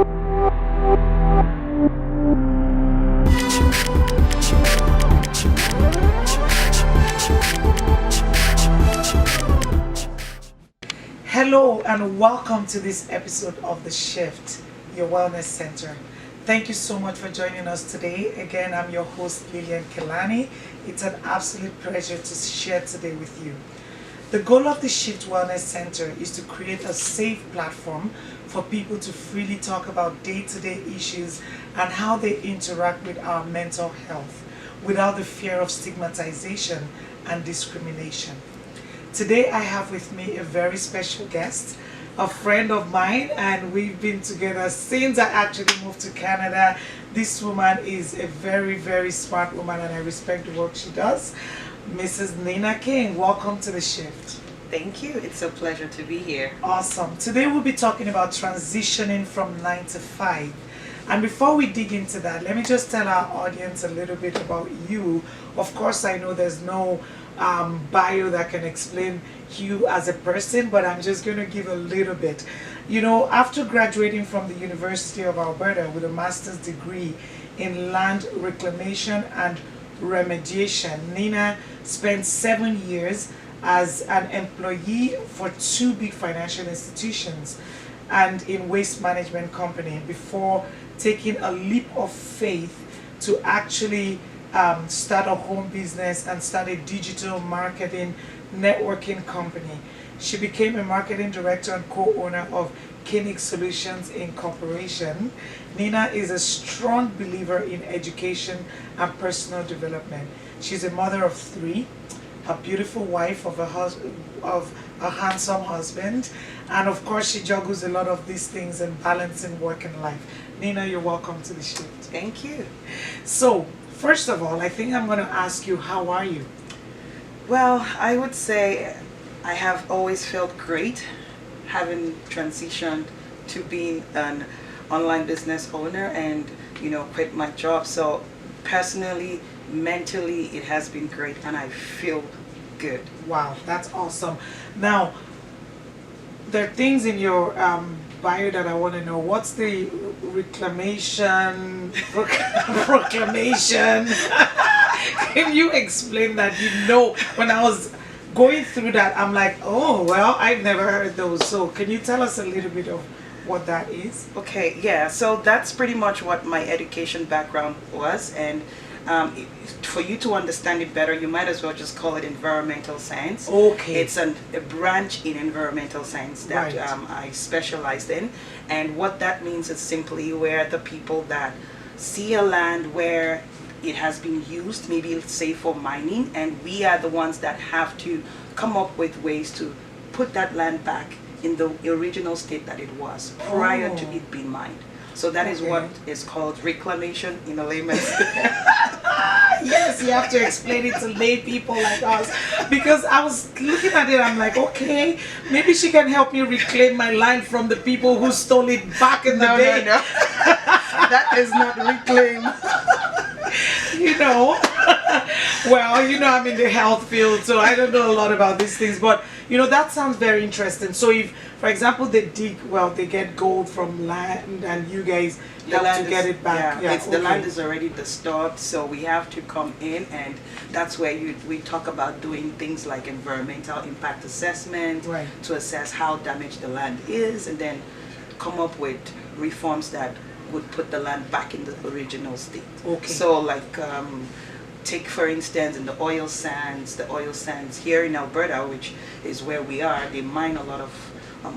Hello and welcome to this episode of the Shyft, your wellness center. Thank you so much for joining us today. Again, I'm your host Lillian Kelani. It's an absolute pleasure to share today with you. The goal of the Shyft Wellness Center is to create a safe platform for people to freely talk about day-to-day issues and how they interact with our mental health without the fear of stigmatization and discrimination. Today I have with me a very special guest, a friend of mine, and we've been together since I actually moved to Canada. This woman is a very, very smart woman and I respect the work she does. Mrs. Nina King, welcome to the Shyft. Thank you. It's a pleasure to be here. Awesome. Today we'll be talking about transitioning from 9 to 5. And before we dig into that, let me just tell our audience a little bit about you. Of course, I know there's no bio that can explain you as a person, but I'm just going to give a little bit. You know, after graduating from the University of Alberta with a master's degree in land reclamation and remediation, Nina spent 7 years as an employee for 2 big financial institutions and in waste management company before taking a leap of faith to actually start a home business and start a digital marketing networking company. She became a marketing director and co-owner of Kinnick Solutions Incorporation. Nina is a strong believer in education and personal development. She's a mother of 3, a beautiful wife of a handsome husband, and of course she juggles a lot of these things and balancing work and life. Nina, you're welcome to the Shyft. Thank you. So, first of all, I think I'm going to ask you, how are you? Well, I would say I have always felt great having transitioned to being an online business owner and, quit my job. So personally, mentally, it has been great and I feel good. Wow, that's awesome. Now, there are things in your bio that I want to know. What's the reclamation, proclamation? Can you explain that? When I was going through that, I'm like, oh, well, I've never heard those. So can you tell us a little bit of what that is? Okay, yeah, so that's pretty much what my education background was, and for you to understand it better, you might as well just call it environmental science. Okay. It's a branch in environmental science that Right. I specialized in, and what that means is simply where the people that see a land where it has been used, maybe say for mining, and we are the ones that have to come up with ways to put that land back in the original state that it was prior to it being mined. So that is what is called reclamation in a layman's term. Yes, you have to explain it to lay people like us, because I was looking at it, I'm like, okay, maybe she can help me reclaim my land from the people who stole it back in the day. No. That is not reclaim. Well, I'm in the health field, so I don't know a lot about these things, but that sounds very interesting. So if, for example, they get gold from land and you guys help to get it back. Yeah, the land is already disturbed, so we have to come in, and that's where we talk about doing things like environmental impact assessment, Right. to assess how damaged the land is, and then come up with reforms that would put the land back in the original state. Okay. So like take for instance in the oil sands here in Alberta, which is where we are, they mine a lot of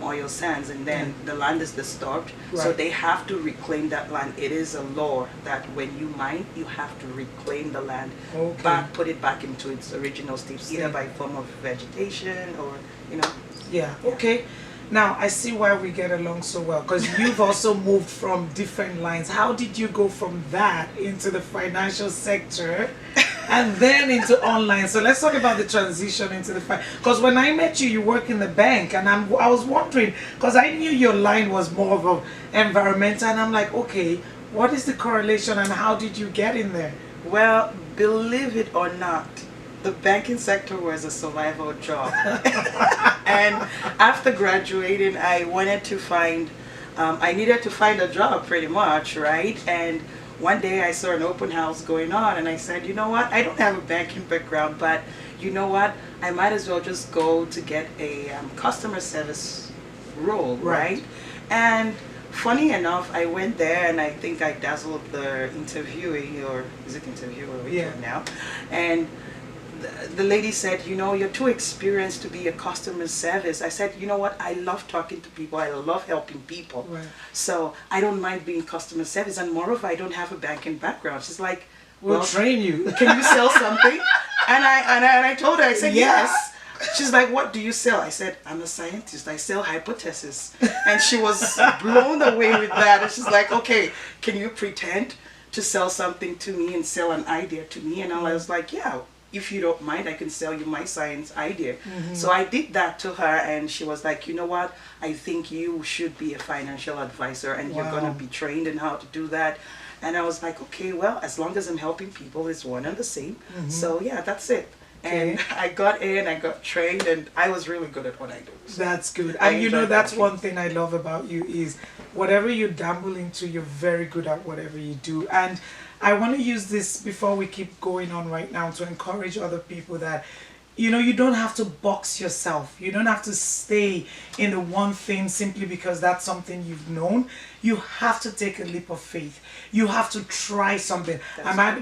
oil sands, and then the land is disturbed, so Right. they have to reclaim that land. It is a law that when you mine, you have to reclaim the land, put it back into its original state, either by form of vegetation or Yeah, okay. Now, I see why we get along so well, because you've also moved from different lines. How did you go from that into the financial sector and then into online? So let's talk about the transition into the because when I met you, you work in the bank, and I was wondering, because I knew your line was more of an environmental, and I'm like, okay, what is the correlation and how did you get in there? Well, believe it or not, the banking sector was a survival job. And after graduating, I wanted to find I needed to find a job pretty much, right? And one day I saw an open house going on and I said, you know what, I don't have a banking background, but you know what, I might as well just go to get a customer service role, right? And funny enough, I went there and I think I dazzled the interviewee, or is it interviewer now? And the lady said, you know, you're too experienced to be a customer service. I said, you know what, I love talking to people, I love helping people. So I don't mind being customer service, and moreover, I don't have a banking background. She's like, we'll train you. Can you sell something? And I told her, I said, yes. She's like, what do you sell? I said, I'm a scientist, I sell hypothesis. And she was blown away with that. And she's like, okay, can you pretend to sell something to me and sell an idea to me? And I was like, yeah, if you don't mind, I can sell you my science idea. So I did that to her, and she was like, you know what, I think you should be a financial advisor, and you're going to be trained in how to do that. And I was like, okay, well, as long as I'm helping people, it's one and the same. So yeah, that's it. And I got in, I got trained, and I was really good at what I do. So that's good. And you know, that's one thing I love about you is whatever you dabble into, you're very good at whatever you do. And I want to use this before we keep going on right now to encourage other people that, you know, you don't have to box yourself. You don't have to stay in the one thing simply because that's something you've known. You have to take a leap of faith. You have to try something.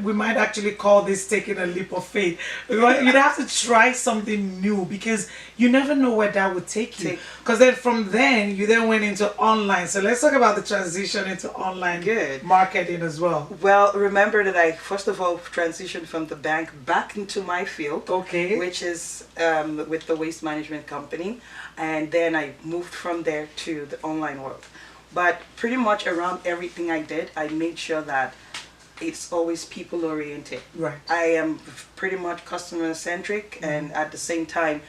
We might actually call this taking a leap of faith. You have to try something new because you never know where that would take you. Because then from then, you then went into online. So let's talk about the transition into online marketing as well. Well, remember that I, first of all, transitioned from the bank back into my field, which is with the waste management company. And then I moved from there to the online world. But pretty much around everything I did, I made sure that it's always people oriented. I am pretty much customer centric, and at the same time,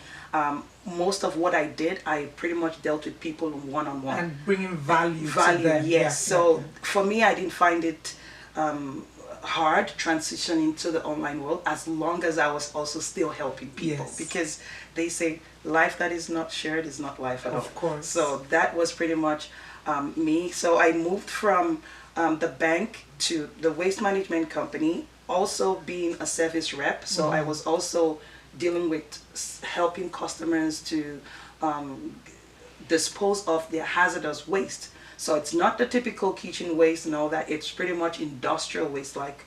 most of what I did, I pretty much dealt with people one-on-one. And bringing value to them. Yes. So for me, I didn't find it hard transitioning to the online world, as long as I was also still helping people. Because they say life that is not shared is not life at all. Of course. So that was pretty much me. So I moved from the bank to the waste management company, also being a service rep. So I was also dealing with helping customers to dispose of their hazardous waste. So it's not the typical kitchen waste and all that. It's pretty much industrial waste, like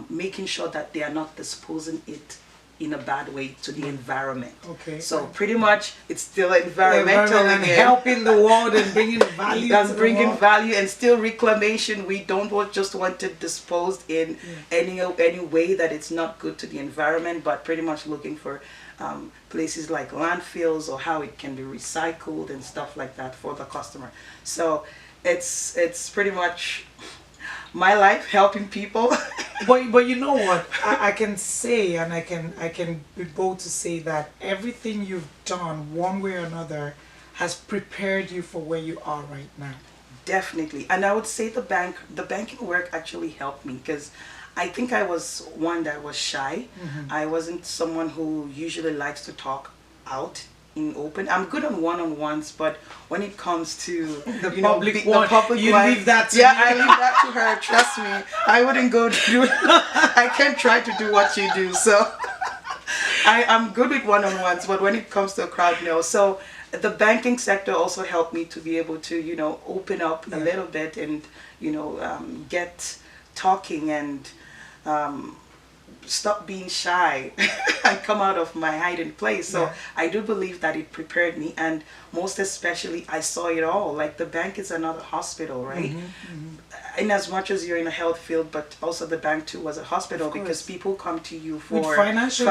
making sure that they are not disposing it in a bad way to the environment. So pretty much it's still environmental and helping the world and bringing value and bringing value, and still reclamation. We don't just want it disposed in any way that it's not good to the environment, but pretty much looking for places like landfills or how it can be recycled and stuff like that for the customer. So it's pretty much my life helping people. but you know what, I can say, and I can be bold to say that everything you've done one way or another has prepared you for where you are right now. Definitely. And I would say the banking work actually helped me, because I think I was one that was shy. I wasn't someone who usually likes to talk out in open. I'm good on one-on-ones, but when it comes to the public one, leave that to me. I leave that to her. Trust me, I wouldn't go to do it. I can't try to do what you do. So I'm good with one-on-ones, but when it comes to a crowd, no. So the banking sector also helped me to be able to, you know, open up a little bit and, you know, get talking and stop being shy and come out of my hiding place. So I do believe that it prepared me, and most especially I saw it all. Like the bank is another hospital, right? In as much as you're in a health field, but also the bank too was a hospital, because people come to you for with financial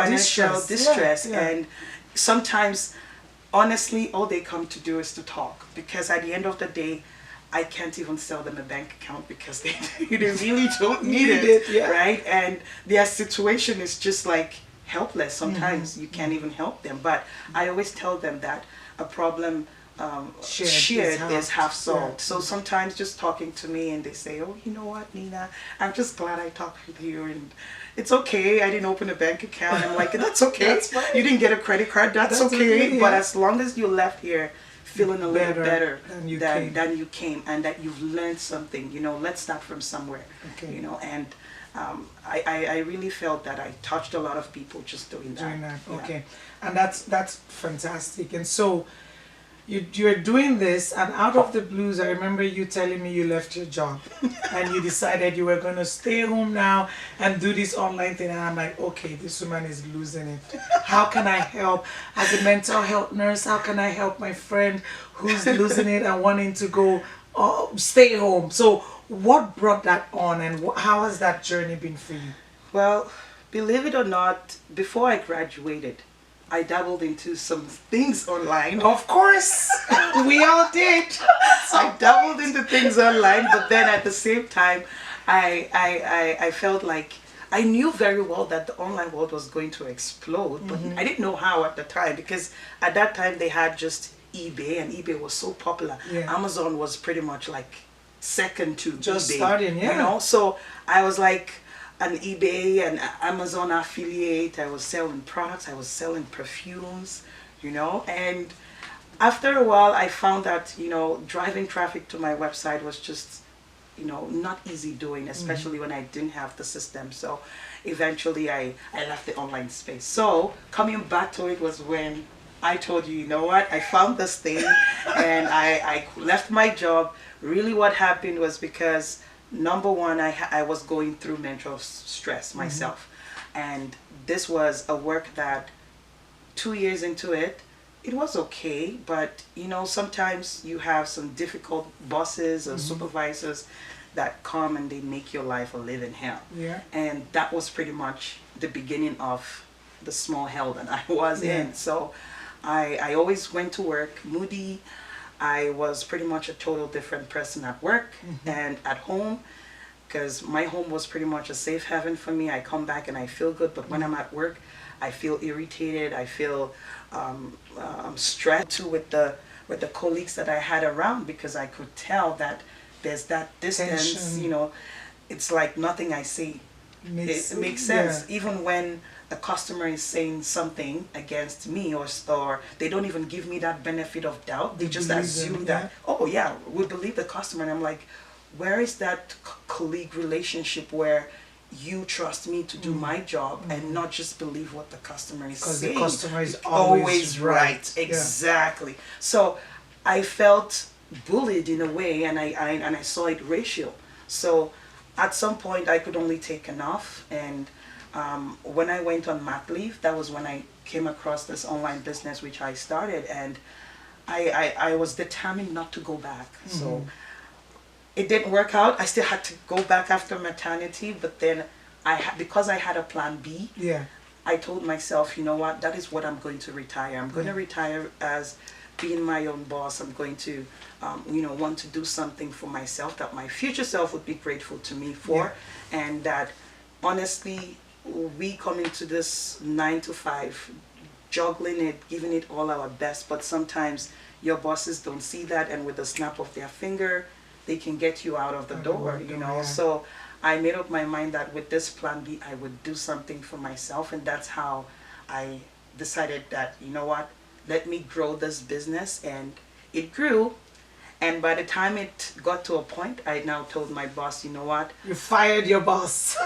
distress. And sometimes, honestly, all they come to do is to talk, because at the end of the day, I can't even sell them a bank account because they really don't need it, right? And their situation is just like helpless. Sometimes you can't even help them. But I always tell them that a problem shared is half solved. So sometimes just talking to me and they say, oh, you know what, Nina, I'm just glad I talked with you, and it's okay, I didn't open a bank account. I'm like, that's okay. That's you didn't get a credit card, that's okay. But as long as you left here feeling a little better than you came, and that you've learned something. Let's start from somewhere. Okay. And I really felt that I touched a lot of people just doing that. Okay, and that's fantastic. And so you're doing this, and out of the blues, I remember you telling me you left your job and you decided you were going to stay home now and do this online thing. And I'm like, okay, this woman is losing it. How can I help? As a mental health nurse, how can I help my friend who's losing it and wanting to go stay home? So what brought that on, and how has that journey been for you? Well, believe it or not, before I graduated, I dabbled into some things online. Of course, we all did. I dabbled into things online, but then at the same time, I felt like I knew very well that the online world was going to explode, but I didn't know how at the time, because at that time they had just eBay, and eBay was so popular. Amazon was pretty much like second to just eBay, starting, So I was like an eBay and Amazon affiliate. I was selling products, I was selling perfumes, and after a while I found that, driving traffic to my website was just, not easy doing, especially when I didn't have the system. So eventually I left the online space. So coming back to it was when I told you, you know what, I found this thing, and I left my job. Really what happened was because, number one, I was going through mental stress myself. And this was a work that 2 years into it, it was okay, but sometimes you have some difficult bosses or supervisors that come and they make your life a living hell. And that was pretty much the beginning of the small hell that I was in. So I always went to work moody. I was pretty much a total different person at work and at home, because my home was pretty much a safe haven for me. I come back and I feel good, but when I'm at work, I feel irritated. I feel stressed too with the colleagues that I had around, because I could tell that there's that distance. Tension. It's like nothing I say it makes sense. Even when a customer is saying something against me, or they don't even give me that benefit of doubt. They just assume that, oh yeah, we believe the customer. And I'm like, where is that colleague relationship where you trust me to do my job and not just believe what the customer is saying? Because the customer is always right. Exactly. So I felt bullied in a way, and I saw it racial. So at some point I could only take enough, and when I went on mat leave, that was when I came across this online business which I started, and I was determined not to go back. So it didn't work out. I still had to go back after maternity, but then because I had a plan B, I told myself, you know what, that is what I'm going to retire. I'm going to retire as being my own boss. I'm going to want to do something for myself that my future self would be grateful to me for, and that honestly, we come into this 9 to 5, juggling it, giving it all our best, but sometimes your bosses don't see that, and with the snap of their finger, they can get you out of the door, So I made up my mind that with this plan B, I would do something for myself, and that's how I decided that, you know what, let me grow this business, and it grew. And by the time it got to a point, I now told my boss, you know what? You fired your boss.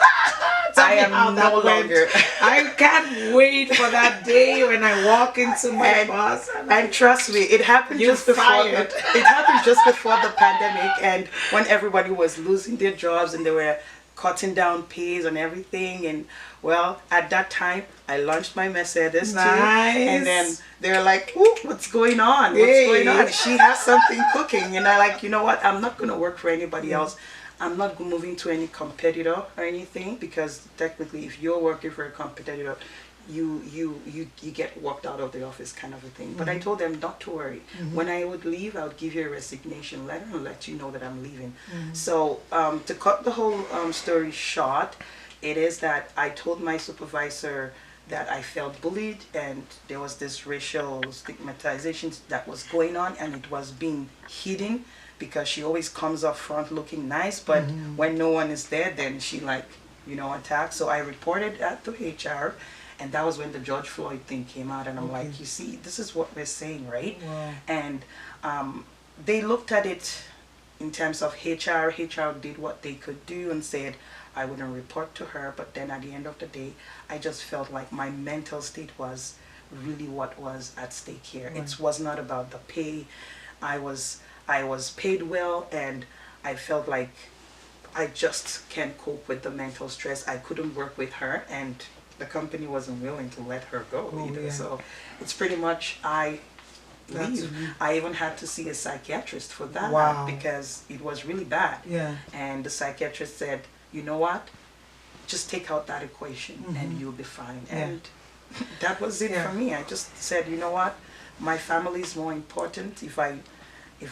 I am no longer. I can't wait for that day when I walk into my boss. And trust me, it happened just before the pandemic, and when everybody was losing their jobs and they were cutting down pays and everything. And well, at that time, I launched my Mercedes too. And then they're like, ooh, what's going on? What's going on? She has something cooking. And I like, you know what? I'm not going to work for anybody else. I'm not moving to any competitor or anything, because technically if you're working for a competitor, you get walked out of the office, kind of a thing. But I told them not to worry. When I would leave, I would give you a resignation letter and let you know that I'm leaving. So to cut the whole story short, it is that I told my supervisor that I felt bullied, and there was this racial stigmatization that was going on, and it was being hidden, because she always comes up front looking nice, but when no one is there, then she attacks. So I reported that to HR, And that was when the George Floyd thing came out, and I'm Okay. like, you see, this is what we're saying, right? Wow. And they looked at it in terms of HR. HR did what they could do and said, I wouldn't report to her, but then at the end of the day, I just felt like my mental state was really what was at stake here. Right. It was not about the pay. I was paid well, and I felt like I just can't cope with the mental stress. I couldn't work with her, and the company wasn't willing to let her go Oh, either. yeah. So it's pretty much I That's leave. really- I even had to see a psychiatrist for that Wow. because it was really bad. Yeah. And the psychiatrist said, you know what? Just take out that equation and Mhm. you'll be fine. Yeah. And that was it Yeah. for me. I just said, you know what? My family is more important. If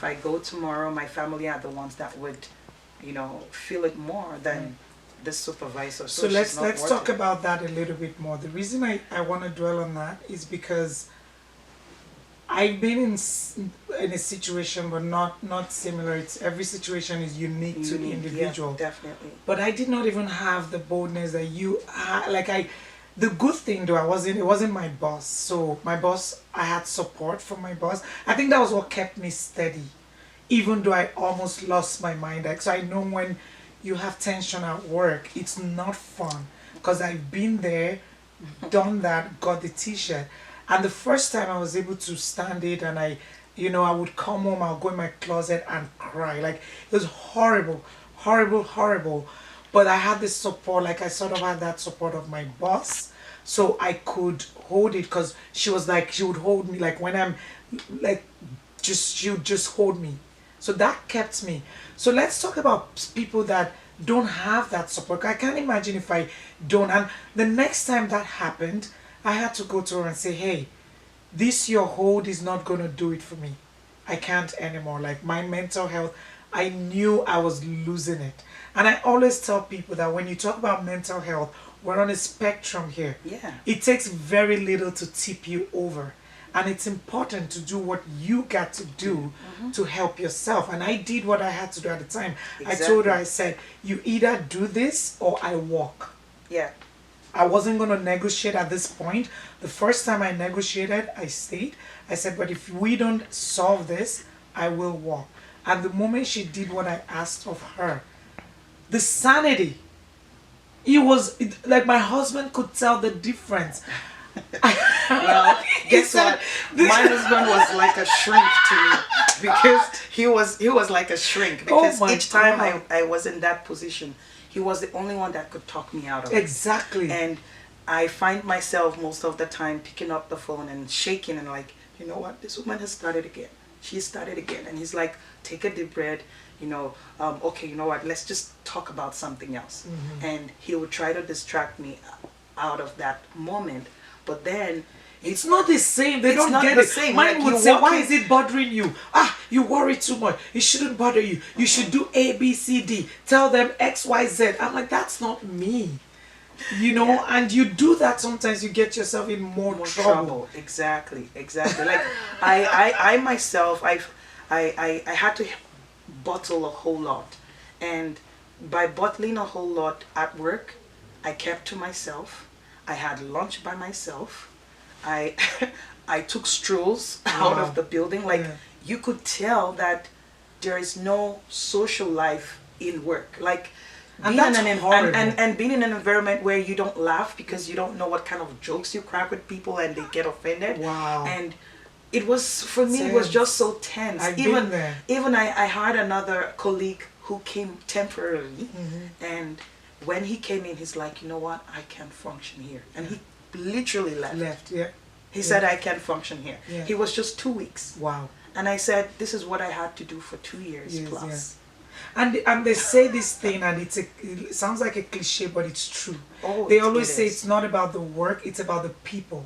I go tomorrow, my family are the ones that would, feel it more than the supervisor. So she's let's not worth talk it. about that a little bit more. The reason I want to dwell on that is because I've been in a situation, but not similar. It's every situation is unique to the Unique, individual. Yeah, definitely. But I did not even have the boldness that you had. The good thing though, it wasn't my boss. So my boss, I had support from my boss. I think that was what kept me steady, even though I almost lost my mind. Like, so I know when you have tension at work, it's not fun because I've been there, done that, got the t-shirt. And the first time I was able to stand it, and I would come home, I'll go in my closet and cry. Like, it was horrible, horrible, horrible. But I had this support, like I sort of had that support of my boss. So I could hold it because she would hold me, like when I'm like, she would just hold me. So that kept me. So let's talk about people that don't have that support. I can't imagine if I don't. And the next time that happened, I had to go to her and say, hey, this your hold is not going to do it for me. I can't anymore. Like, my mental health, I knew I was losing it. And I always tell people that when you talk about mental health, we're on a spectrum here. Yeah. It takes very little to tip you over. And it's important to do what you got to do to help yourself. And I did what I had to do at the time. I told her, I said, you either do this or I walk. Yeah. I wasn't going to negotiate at this point. The first time I negotiated, I stayed. I said, but if we don't solve this, I will walk. And the moment she did what I asked of her, the sanity, like my husband could tell the difference. Well, guess what? My husband was like a shrink to me because he was like a shrink because my each time God. I was in that position, he was the only one that could talk me out of it. Exactly. And I find myself most of the time picking up the phone and shaking and like, you know what, this woman has started again. She started again. And he's like, take a deep breath, okay, you know what, let's just talk about something else. And he would try to distract me out of that moment. But then It's not the same. They It's don't not get the it. same. Mine Like, would you say, walk why in- is it bothering you? You worry too much. It shouldn't bother you. You should do A, B, C, D. Tell them X, Y, Z. I'm like, that's not me. Yeah. And you do that sometimes, you get yourself in more trouble. Exactly. Like I myself, I had to bottle a whole lot, and by bottling a whole lot at work, I kept to myself. I had lunch by myself. I I took strolls out Wow. of the building. Like, Yeah. you could tell that there is no social life in work. Like, And being in that's an horrible. and being in an environment where you don't laugh because you don't know what kind of jokes you crack with people and they get offended. Wow. And it was, for me, it was Tense. just so tense. I've even been there. even I had another colleague who came temporarily, Mm-hmm. and when he came in, he's like, you know what, I can't function here, and he literally left. Left, yeah. He said, I can't function here. Yeah. He was just 2 weeks, Wow. and I said, this is what I had to do for 2 years Yes, plus. And they say this thing, and it sounds like a cliche, but it's true. Oh, They it always say is. it's not about the work, it's about the people.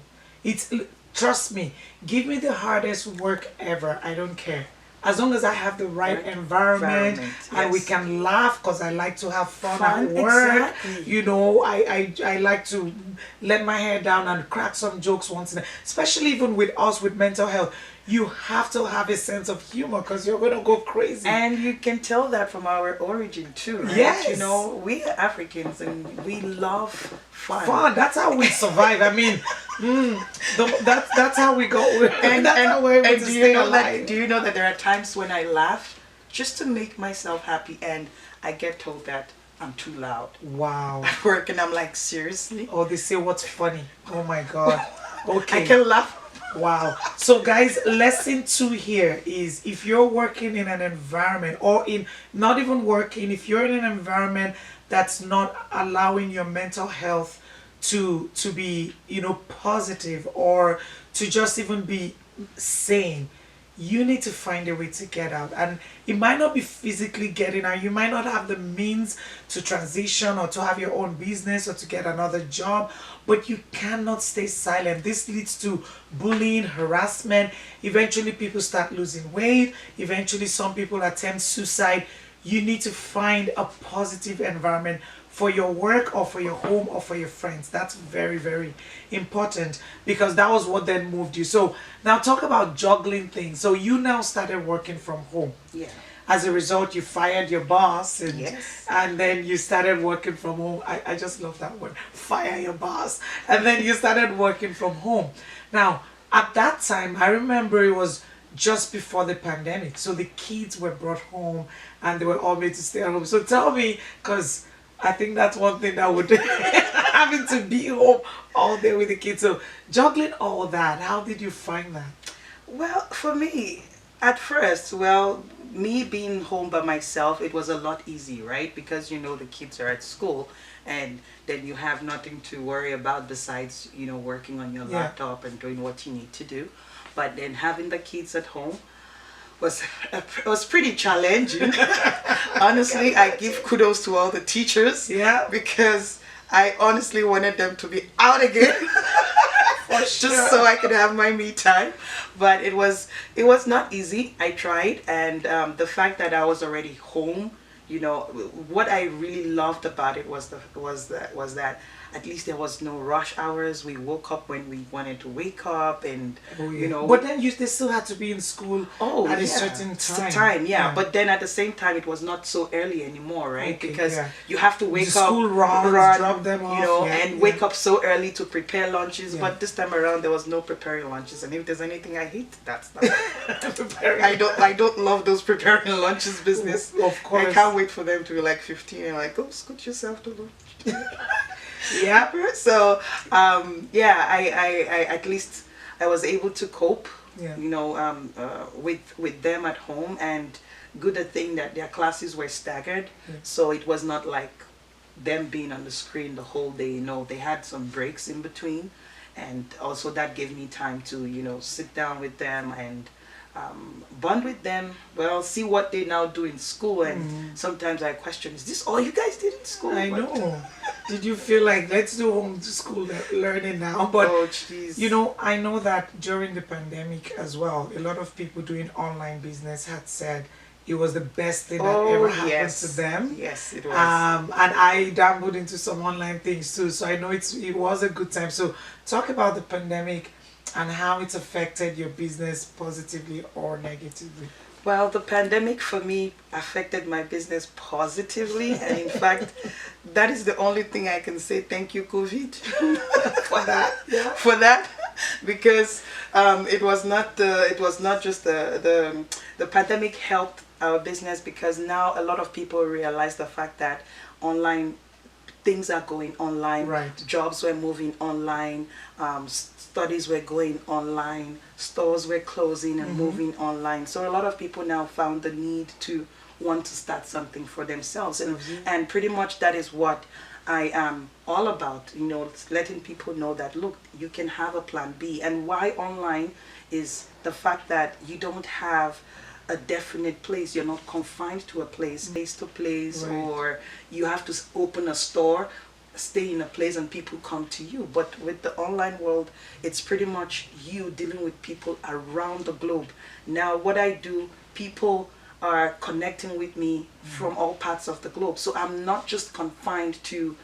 Trust me, give me the hardest work ever, I don't care. As long as I have the right Right environment, environment, and we yes. can laugh because I like to have fun Fun, at work. exactly. I like to let my hair down and crack some jokes once in a, especially even with us with mental health. you have to have a sense of humor because you're going to go crazy. And you can tell that from our origin too, right? Yes. You know, we are Africans and we love fun. Fun. That's how we survive. I mean, that's how we go. And, that's how we're able and to do stay you know alive. that? Do you know that there are times when I laugh just to make myself happy, and I get told that I'm too loud Wow. at work, and I'm like, seriously? Oh, they say what's funny. Oh my God. Okay. I can laugh. Wow. So guys, lesson 2 here is if you're working in an environment or in not even working, if you're in an environment that's not allowing your mental health to be, positive or to just even be sane, you need to find a way to get out. And it might not be physically getting out. You might not have the means to transition or to have your own business or to get another job, but you cannot stay silent. This leads to bullying, harassment. Eventually people start losing weight. Eventually some people attempt suicide. You need to find a positive environment for your work or for your home or for your friends. That's very, very important because that was what then moved you. So now talk about juggling things. So you now started working from home. Yeah. As a result, you fired your boss and, Yes. and then you started working from home. I just love that word, fire your boss. And then you started working from home. Now, at that time, I remember it was just before the pandemic. So the kids were brought home and they were all made to stay at home. So tell me, because I think that's one thing that would having to be home all day with the kids. So juggling all that, how did you find that? Well, for me, at first, well, me being home by myself, it was a lot easy, right? Because the kids are at school and then you have nothing to worry about besides, working on your laptop and doing what you need to do. But then having the kids at home was pretty challenging. Honestly, I give kudos to all the teachers. Yeah. Because I honestly wanted them to be out again. Just so I could have my me time. But it was not easy. I tried, and the fact that I was already home, what I really loved about it was that at least there was no rush hours. We woke up when we wanted to wake up, and But then they still had to be in school at a certain time. Yeah. But then at the same time, it was not so early anymore, right? Okay, because yeah. you have to wake The up, school runs, drop them off, and wake up so early to prepare lunches. Yeah. But this time around, there was no preparing lunches, and if there's anything I hate, that's that. Preparing. I don't love those preparing lunches business. Of course. I can't wait for them to be like 15 and like, go scoot yourself to lunch. Yeah. So I at least I was able to cope, Yeah. with them at home, and good thing that their classes were staggered, Yeah. so it was not like them being on the screen the whole day. They had some breaks in between, and also that gave me time to sit down with them and bond with them. Well, see what they now do in school, and sometimes I question, is this all you guys did in school? I know. Did you feel like let's do home to school learning now? But oh jeez. I know that during the pandemic as well, a lot of people doing online business had said it was the best thing that ever happened to them. Yes, it was. And I dabbled into some online things too, so I know it was a good time. So talk about the pandemic and how it's affected your business positively or negatively. Well, the pandemic for me affected my business positively, and in fact, that is the only thing I can say. Thank you, COVID, for that. Yeah. For that, because it was not just the pandemic helped our business, because now a lot of people realize the fact that online things are going online. Right. Jobs were moving online. Studies were going online. Stores were closing and moving online. So a lot of people now found the need to want to start something for themselves, and pretty much that is what I am all about. Letting people know that look, you can have a plan B. And why online is the fact that you don't have a definite place. You're not confined to a place to place, Right. or you have to open a store, stay in a place, and people come to you. But with the online world, it's pretty much you dealing with people around the globe. Now what I do, people are connecting with me from all parts of the globe. So I'm not just confined to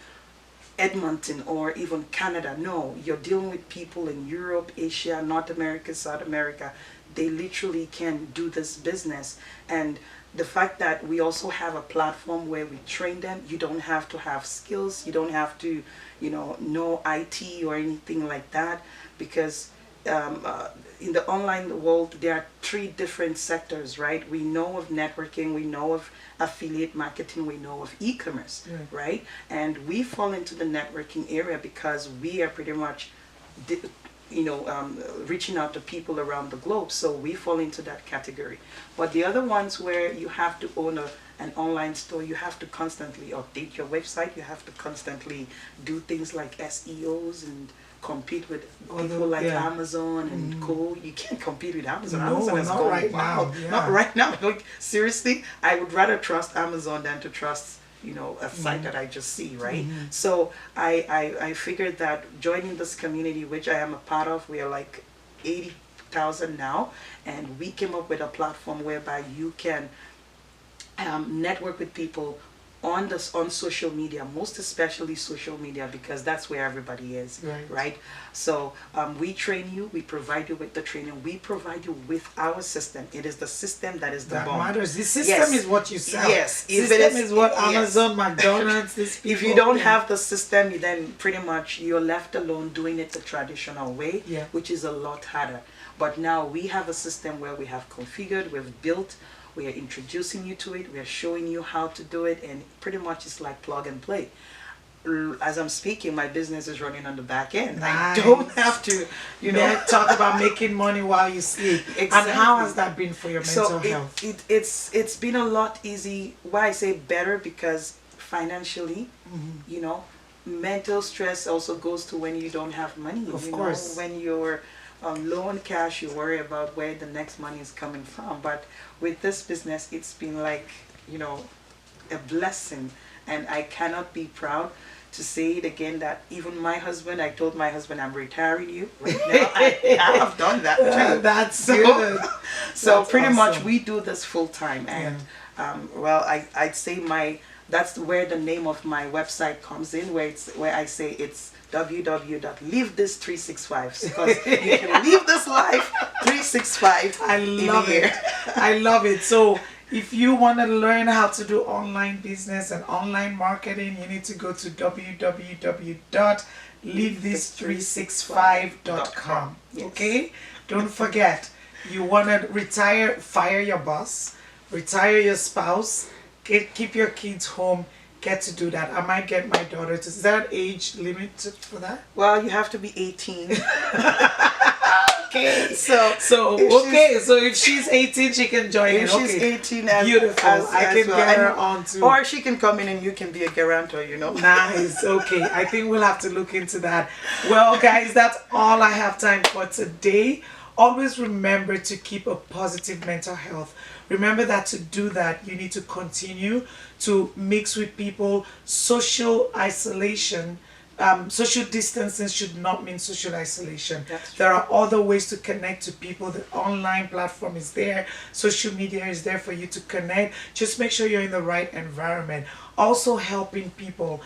Edmonton or even Canada. No, you're dealing with people in Europe, Asia, North America, South America, they literally can do this business. And the fact that we also have a platform where we train them, you don't have to have skills, you don't have to, know IT or anything like that, because in the online world, there are three different sectors, right? We know of networking, we know of affiliate marketing, we know of e-commerce, right? And we fall into the networking area because we are pretty much, reaching out to people around the globe. So we fall into that category. But the other ones where you have to own an online store, you have to constantly update your website, you have to constantly do things like SEOs and compete with people like Amazon and Co. You can't compete with Amazon. No, Amazon is not going right wild. now. Yeah. Not right now. Like, seriously, I would rather trust Amazon than to trust a site that I just see, right? So I figured that joining this community, which I am a part of, we are like 80,000 now, and we came up with a platform whereby you can network with people on social media, most especially social media, because that's where everybody is, right? So we train you, we provide you with the training, we provide you with our system. It is the system that is the bomb. That matters. The system is what you sell. Yes. System is what Amazon, McDonald's, this people. If you don't have the system, then pretty much you're left alone doing it the traditional way, which is a lot harder. But now we have a system where we have configured, we've built, we are introducing you to it, we are showing you how to do it, and pretty much it's like plug and play. As I'm speaking, my business is running on the back end. Nice. I don't have to, talk about making money while you sleep. Exactly. And how has that been for your mental health? It's been a lot easy. Why I say better, because financially, mental stress also goes to when you don't have money. Of course. When you're low on cash, you worry about where the next money is coming from. But with this business, it's been like, a blessing. And I cannot be proud to say it again that even my husband, I told my husband, I'm retiring you right now. I have done that too. That's good. So That's pretty awesome. much we do this full time. And I'd say that's where the name of my website comes in, where I say it's www.livethiss365, because you can live this life 365. I love it. I love it. So if you want to learn how to do online business and online marketing, you need to go to www.livethiss365.com. Okay? Don't forget, you want to fire your boss, retire your spouse, keep your kids home, get to do that. I might get my daughter to. Is there an age limit for that? Well, you have to be 18. Okay. So if she's 18, she can join in. If she's 18, beautiful. I can get her on too. Or she can come in and you can be a guarantor, Nice. Okay. I think we'll have to look into that. Well, guys, that's all I have time for today. Always remember to keep a positive mental health. Remember that to do that, you need to continue to mix with people. Social isolation, social distancing should not mean social isolation. There are other ways to connect to people. The online platform is there. Social media is there for you to connect. Just make sure you're in the right environment. Also helping people,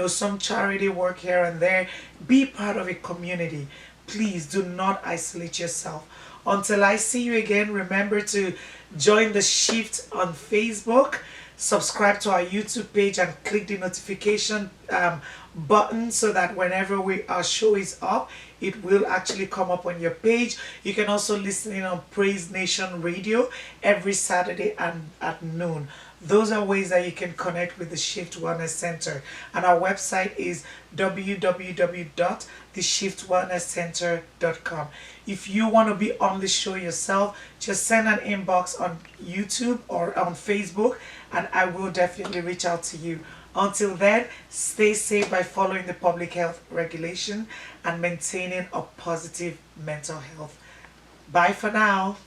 some charity work here and there. Be part of a community. Please do not isolate yourself. Until I see you again, remember to join the Shyft on Facebook, subscribe to our YouTube page, and click the notification button so that whenever our show is up, it will actually come up on your page. You can also listen in on Praise Nation Radio every Saturday and at noon. Those are ways that you can connect with the Shyft Wellness Center. And our website is www.theshyftwellnesscenter.com. If you want to be on the show yourself, just send an inbox on YouTube or on Facebook, and I will definitely reach out to you. Until then, stay safe by following the public health regulation and maintaining a positive mental health. Bye for now.